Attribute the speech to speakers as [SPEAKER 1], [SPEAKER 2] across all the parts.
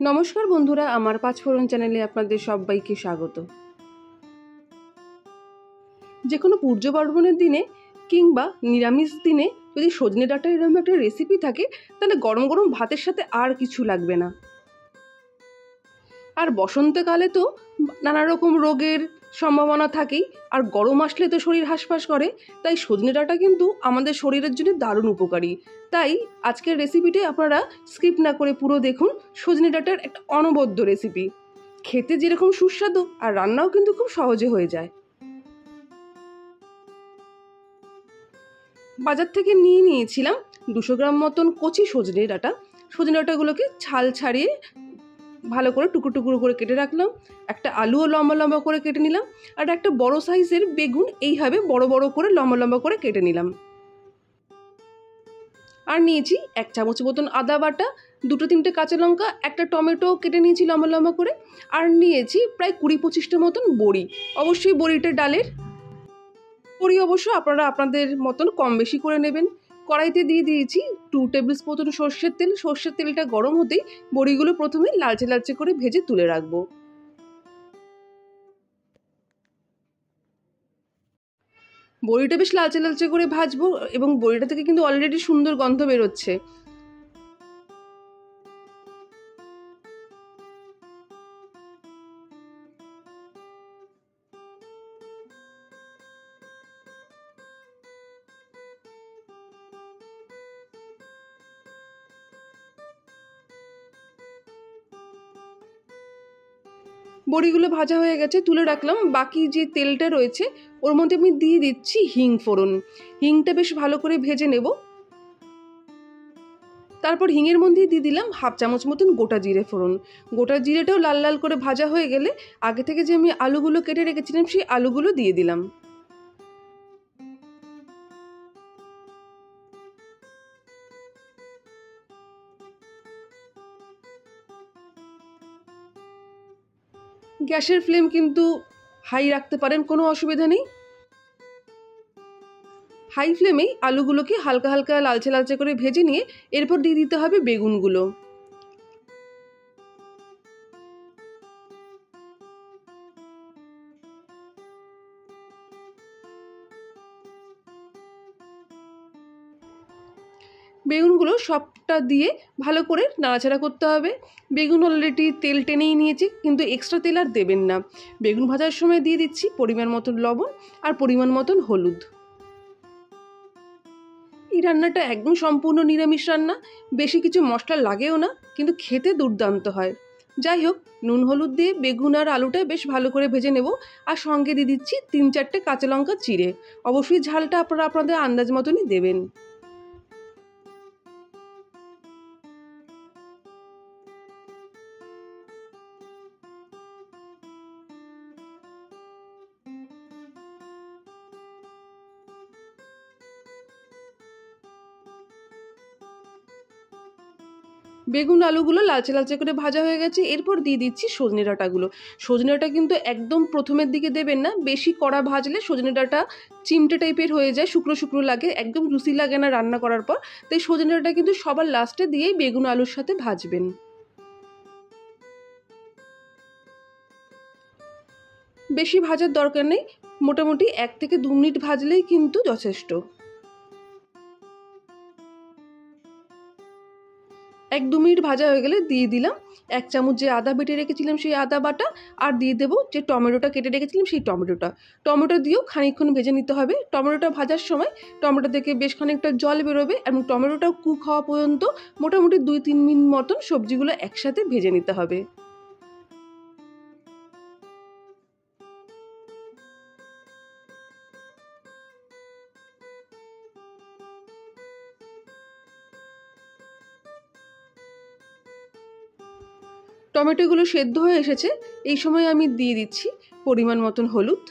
[SPEAKER 1] नमस्कार बंधुरा आमार पाँचफोड़न चैनेले आपनादेर सबाइके स्वागत। जेकोनो पूजो पार्बणेर दिने किंबा निरामिष दिने यदि सजने डाँटार एरकम एक रेसिपि थाके ताहले गरम गरम भातेर साथे आर किछु लागबे ना। और बसंतकाले तो नाना रकम रोगेर सम्भावना थाकेई और गरम आसले तो शरीर हासफास करे, ताई सजने डाँटा किन्तु आमादेर शरीरेर जोन्नो दारुण उपकारी। ताई आजकेर रेसिपिटी आपनारा स्किप ना करे पुरो देखुन। सजने डाँटार एक अनबद्य रेसिपि, खेते जेरकम सुस्वादु और रान्नाओ किन्तु खूब सहजे हये जाय। बाजार थेके निये नियेछिलाम 200 ग्राम मतन कचि सजने डाँटा। सजने डाँटागुलोके छाल छाड़िये भालो करे टुकरो टुकरो करे केटे राखलाम। एक आलुओ लम्बा लम्बा करे केटे निलाम और एक बड़ो साइजेर बेगुन एइभाबे बड़ो बड़ो करे लम्बा लम्बा करे केटे निलाम। और नियेछि 1 चामच मतन आदा बाटा, 2-3টে काँचा लंका, एक टमेटो केटे नियेछि लम्बा लम्बा करे और नियेछि प्राय 20-25টা मतन बड़ी। अवश्यई बड़िटा डालेर, बड़ी अवश्य आपनारा आपनादेर मतन कम बेशी करे नेबेन। कड़ाईते दिए दिएछि 2 टेबिल स्पून सर्षेर तेल। सर्षेर तेलटा गरम होतेई बड़िगुलो प्रथमे लालचे लालचे करे भेजे तुले राखबो। बड़िटा बेश लालचे लालचे करे भाजबो एबं बड़िटा थेके किन्तु अलरेडी सुंदर गन्ध बेरोच्छे। बड़िगुलो भाजा हो गेছে তুলে রাখলাম। বাকি যে তেলটা রয়েছে ওর মধ্যে আমি দিয়ে দিচ্ছি হিং ফোড়ন। হিংটা বেশ ভালো করে ভেজে নেব। তারপর হিঙের মধ্যে দিয়ে দিলাম 1/2 চামচ মতন গোটা জিরে ফোড়ন। গোটা জিরেটাও লাল লাল করে ভাজা হয়ে গেলে আগে থেকে যে আমি আলুগুলো কেটে রেখেছিলাম সেই আলুগুলো দিয়ে দিলাম। গ্যাসের ফ্লেম কিন্তু হাই রাখতে পারেন, কোনো অসুবিধা নেই। হাই ফ্লেমেই আলুগুলোকে হালকা হালকা লালচে লালচে করে ভেজে নিয়ে এরপর দিয়ে দিতে হবে বেগুনগুলো। বেগুনগুলো সবটা দিয়ে ভালো করে নাড়াচাড়া করতে হবে। বেগুন অলরেডি তেল টেনেই নিয়েছে, কিন্তু এক্সট্রা তেল আর দেবেন না। বেগুন ভাজার সময় দিয়ে দিচ্ছি পরিমাণ মতন লবণ আর পরিমাণ মতন হলুদ। এই রান্নাটা একদম সম্পূর্ণ নিরামিষ রান্না, বেশি কিছু মশলা লাগেও না, কিন্তু খেতে দুর্দান্ত হয়। যাই হোক, নুন হলুদ দিয়ে বেগুন আর আলুটা বেশ ভালো করে ভেজে নেব। আর সঙ্গে দিয়ে দিচ্ছি 3-4টে কাঁচা লঙ্কা চিড়ে। অবশ্যই ঝালটা আপনারা আপনাদের আন্দাজ মতনই দেবেন। বেগুন আলুগুলো লালচে লালচে করে ভাজা হয়ে গেছে। এরপর দিয়ে দিচ্ছি সজনে ডাঁটাগুলো। সজনে ডাঁটা কিন্তু একদম প্রথমের দিকে দেবেন না, বেশি কড়া ভাজলে সজনে ডাঁটা চিমটে টাইপের হয়ে যায়, শুকনো শুকনো লাগে, একদম জুসি লাগে না রান্না করার পর। তাই সজনে ডাঁটা কিন্তু সবার লাস্টে দিয়েই বেগুন আলুর সাথে ভাজবেন। বেশি ভাজার দরকার নেই, মোটামুটি 1 থেকে 2 মিনিট ভাজলেই কিন্তু যথেষ্ট। 1-2 মিনিট ভাজা হয়ে গেলে দিয়ে দিলাম 1 চামচ যে আদা বেটে রেখেছিলাম সেই আদা বাটা, আর দিয়ে দেবো যে টমেটোটা কেটে রেখেছিলাম সেই টমেটোটা। টমেটো দিয়েও খানিকক্ষণ ভেজে নিতে হবে। টমেটোটা ভাজার সময় টমেটো থেকে বেশ খানিকটা জল বেরোবে এবং টমেটোটাও কুক হওয়া পর্যন্ত মোটামুটি 2-3 মিনিট মতন সবজিগুলো একসাথে ভেজে নিতে হবে। টমেটোগুলো সেদ্ধ হয়ে এসেছে, এই সময় আমি দিয়ে দিচ্ছি পরিমাণ মতন হলুদ,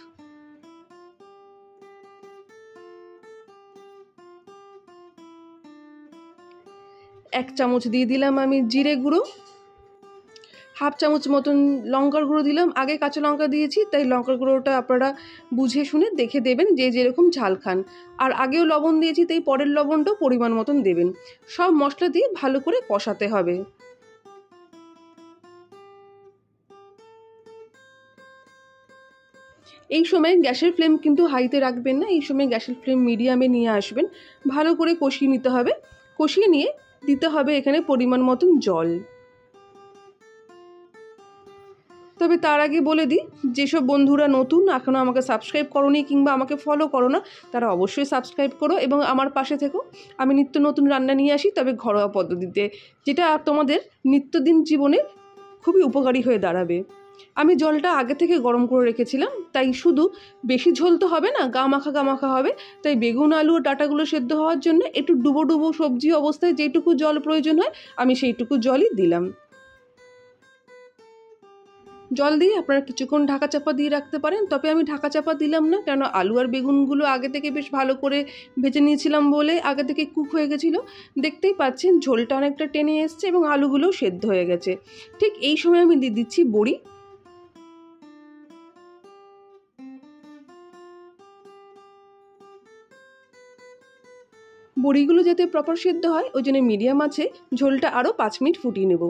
[SPEAKER 1] 1 চামচ দিয়ে দিলাম আমি জিরে গুঁড়ো, 1/2 চামচ মতন লঙ্কার গুঁড়ো দিলাম। আগে কাঁচা লঙ্কা দিয়েছি, তাই লঙ্কার গুঁড়োটা আপনারা বুঝে শুনে দেখে দেবেন যে যেরকম ঝাল খান। আর আগেও লবণ দিয়েছি, তাই পরের লবণটাও পরিমাণ মতন দেবেন। সব মশলা দিয়ে ভালো করে কষাতে হবে। এই সময় গ্যাসের ফ্লেম কিন্তু হাইতে রাখবেন না, এই সময় গ্যাসের ফ্লেম মিডিয়ামে নিয়ে আসবেন। ভালো করে কষিয়ে নিতে হবে। কষিয়ে নিয়ে দিতে হবে এখানে পরিমাণ মতন জল। তবে তার আগে বলে দিই, যেসব বন্ধুরা নতুন এখনও আমাকে সাবস্ক্রাইব করোনি কিংবা আমাকে ফলো করো না, তারা অবশ্যই সাবস্ক্রাইব করো এবং আমার পাশে থেকো। আমি নিত্য নতুন রান্না নিয়ে আসি, তবে ঘরোয়া পদ্ধতিতে, যেটা তোমাদের নিত্যদিন জীবনে খুবই উপকারী হয়ে দাঁড়াবে। আমি জলটা আগে থেকে গরম করে রেখেছিলাম, তাই শুধু বেশি ঝোল তো হবে না, গা মাখা হবে। তাই বেগুন আলু ও ডাঁটাগুলো সেদ্ধ হওয়ার জন্য একটু ডুবো ডুবো সবজি অবস্থায় যেটুকু জল প্রয়োজন হয় আমি সেইটুকু জলই দিলাম। জল দিয়ে আপনারা কিছুক্ষণ ঢাকা চাপা দিয়ে রাখতে পারেন, তবে আমি ঢাকা চাপা দিলাম না, কেন আলু আর বেগুনগুলো আগে থেকে বেশ ভালো করে ভেজে নিয়েছিলাম বলে আগে থেকে কুক হয়ে গেছিলো। দেখতেই পাচ্ছেন ঝোলটা অনেকটা টেনে এসছে এবং আলুগুলোও সেদ্ধ হয়ে গেছে। ঠিক এই সময় আমি দিয়ে দিচ্ছি বড়ি। বড়িগুলো যাতে প্রপার সেদ্ধ হয় ওই জন্য মিডিয়াম আছে ঝোলটা আরও 5 মিনিট ফুটিয়ে নেব।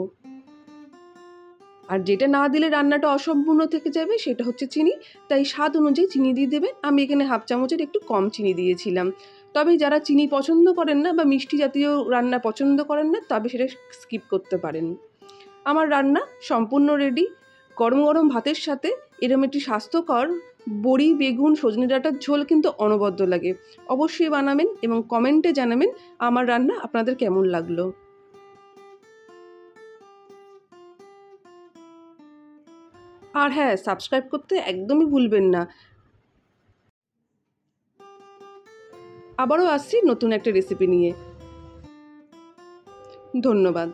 [SPEAKER 1] আর যেটা না দিলে রান্নাটা অসম্পূর্ণ থেকে যাবে সেটা হচ্ছে চিনি, তাই স্বাদ অনুযায়ী চিনি দিয়ে দেবেন। আমি এখানে হাফ চামচের একটু কম চিনি দিয়েছিলাম। তবে যারা চিনি পছন্দ করেন না বা মিষ্টি জাতীয় রান্না পছন্দ করেন না, তবে সেটা স্কিপ করতে পারেন। আমার রান্না সম্পূর্ণ রেডি। গরম গরম ভাতের সাথে এরম একটি স্বাস্থ্যকর বড়ি বেগুন সজনে ডাঁটার ঝোল কিন্তু অনবদ্য লাগে। অবশ্যই বানাবেন এবং কমেন্টে জানাবেন আমার রান্না আপনাদের কেমন লাগলো। আর হ্যাঁ, সাবস্ক্রাইব করতে একদমই ভুলবেন না। আবারও আসছি নতুন একটা রেসিপি নিয়ে। ধন্যবাদ।